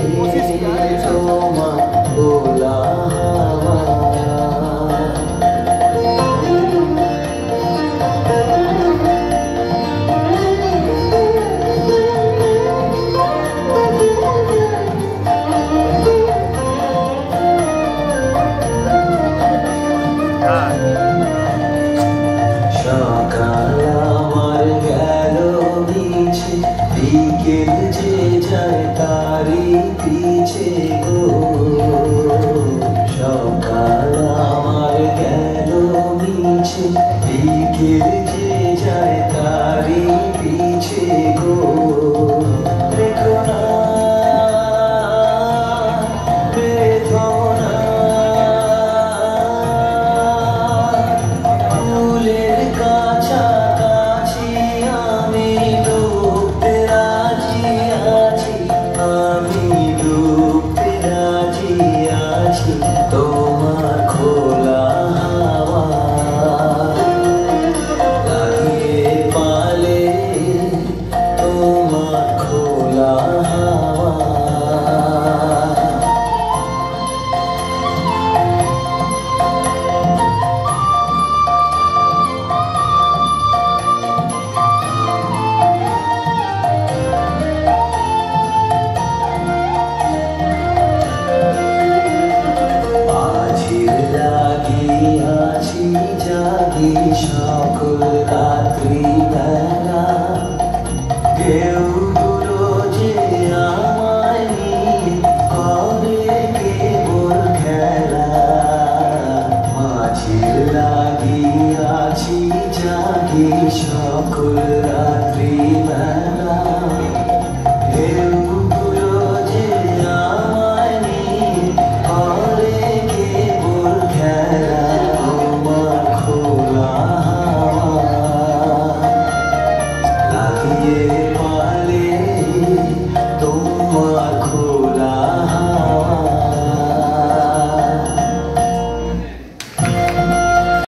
তোমার খোলা হাওয়া সকাল আমার গেল মিছে বিকেল যে যায় তারি পিছে গো সকাল আমার গেল মিছে বিকেল যে যায় তারি পিছে গো দেখো না বেদনা ফুলের কাছাকাছি আমি ডুবতে রাজি আছি আমি ডুবতে রাজি আছি তোমার খোলা হাওয়া লাগিয়ে পালে তোমার খোলা হাওয়া আছি জাগি সকল রাত্রি বেলা কেউ যে আমায় নিয়ে করে কেবল খেলা মাঝির লাগি আছি জাগি সকল রাত্রি বেলা কেউ যে আমায় নিয়ে করে কেবল খেলা লাগিয়ে পালে তোমার খোলা